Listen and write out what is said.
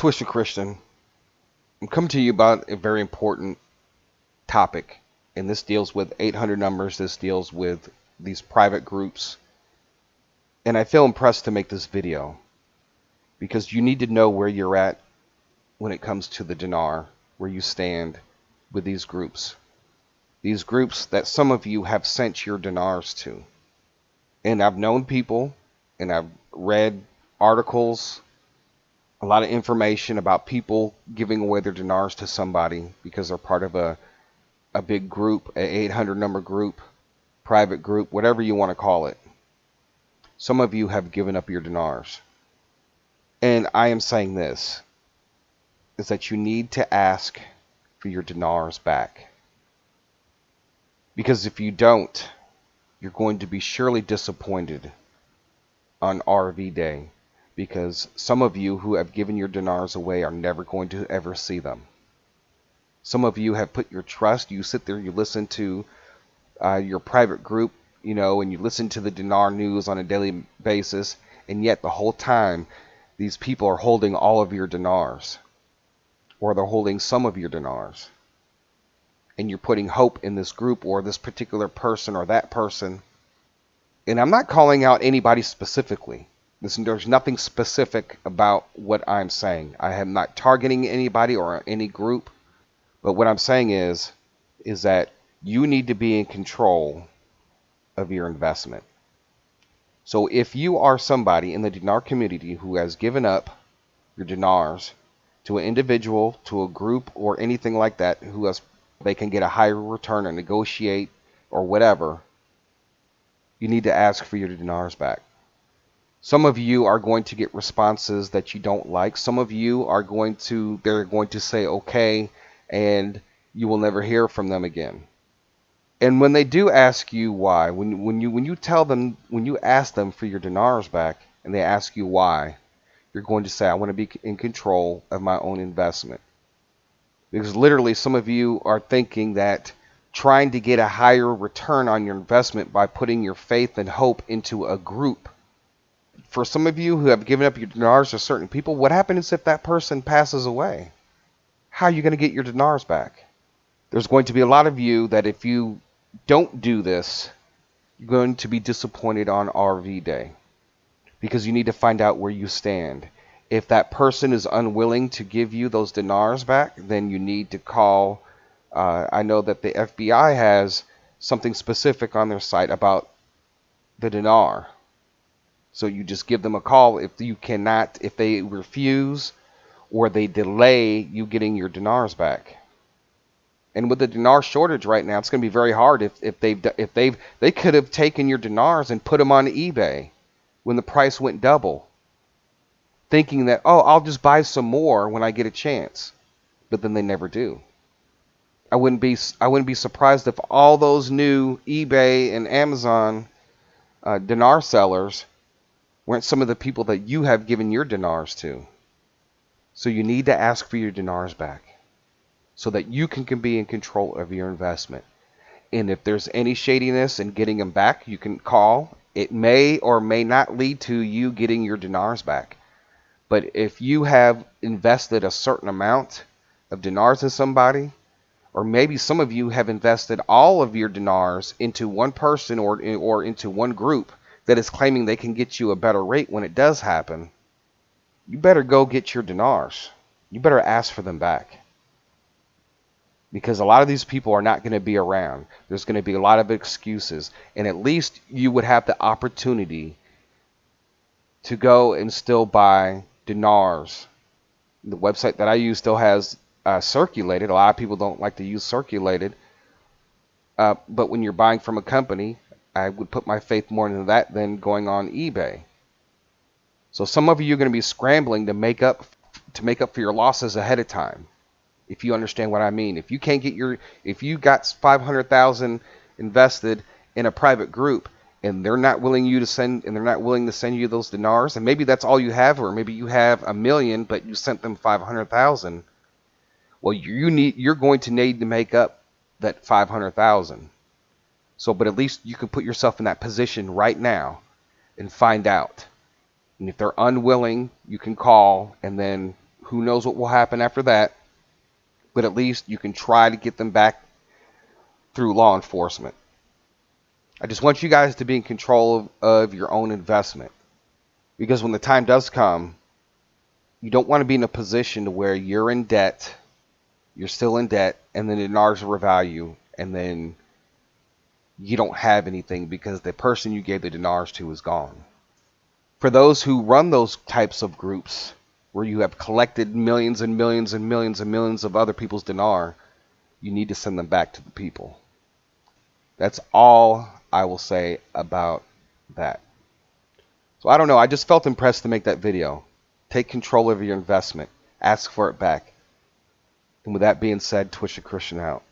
Twisted Christian. I'm coming to you about a very important topic, and this deals with 800 numbers. This deals with these private groups, and I feel impressed to make this video because you need to know where you're at when it comes to the dinar, where you stand with these groups. These groups that some of you have sent your dinars to. And I've known people, and I've read articles, a lot of information about people giving away their dinars to somebody because they're part of a big group, an 800 number group, private group, whatever you want to call it. Some of you have given up your dinars. And I am saying this, is that you need to ask for your dinars back. Because if you don't, you're going to be surely disappointed on RV day. Because some of you who have given your dinars away are never going to ever see them. Some of you have put your trust, you sit there, you listen to your private group, and you listen to the dinar news on a daily basis, and yet the whole time these people are holding all of your dinars, or they're holding some of your dinars. And you're putting hope in this group or this particular person or that person. And I'm not calling out anybody specifically. Listen, there's nothing specific about what I'm saying. I am not targeting anybody or any group. But what I'm saying is that you need to be in control of your investment. So if you are somebody in the dinar community who has given up your dinars to an individual, to a group, or anything like that, they can get a higher return or negotiate or whatever, you need to ask for your dinars back. Some of you are going to get responses that you don't like. Some of you they're going to say okay, and you will never hear from them again. And when they do ask you why, when you ask them for your dinars back, and they ask you why, you're going to say, I want to be in control of my own investment. Because literally some of you are thinking that trying to get a higher return on your investment by putting your faith and hope into a group. For some of you who have given up your dinars to certain people, what happens if that person passes away? How are you going to get your dinars back? There's going to be a lot of you that if you don't do this, you're going to be disappointed on RV day. Because you need to find out where you stand. If that person is unwilling to give you those dinars back, then you need to call. I know that the FBI has something specific on their site about the dinar. So you just give them a call if they refuse or they delay you getting your dinars back. And with the dinar shortage right now, it's going to be very hard if they could have taken your dinars and put them on eBay when the price went double, thinking that, I'll just buy some more when I get a chance. But then they never do. I wouldn't be surprised if all those new eBay and Amazon dinar sellers weren't some of the people that you have given your dinars to. So you need to ask for your dinars back so that you can be in control of your investment. And if there's any shadiness in getting them back, you can call. It may or may not lead to you getting your dinars back. But if you have invested a certain amount of dinars in somebody, or maybe some of you have invested all of your dinars into one person or into one group that is claiming they can get you a better rate when it does happen, you better go get your dinars. You better ask for them back. Because a lot of these people are not going to be around. There's going to be a lot of excuses. And at least you would have the opportunity to go and still buy dinars. The website that I use still has circulated. A lot of people don't like to use circulated. But when you're buying from a company, I would put my faith more into that than going on eBay. So some of you are going to be scrambling to make up for your losses ahead of time. If you understand what I mean. If you got 500,000 invested in a private group and they're not willing to send you those dinars, and maybe that's all you have, or maybe you have $1 million but you sent them 500,000. Well, you're going to need to make up that 500,000. So, but at least you can put yourself in that position right now and find out. And if they're unwilling, you can call and then Who knows what will happen after that? But at least you can try to get them back through law enforcement. I just want you guys to be in control of your own investment. Because when the time does come, you don't want to be in a position to where you're in debt, you're still in debt, and then the dinars revalue, and then you don't have anything because the person you gave the dinars to is gone. For those who run those types of groups, where you have collected millions and millions and millions and millions of other people's dinar, you need to send them back to the people. That's all I will say about that. So I don't know. I just felt impressed to make that video. Take control of your investment. Ask for it back. And with that being said, Twitch a Christian out.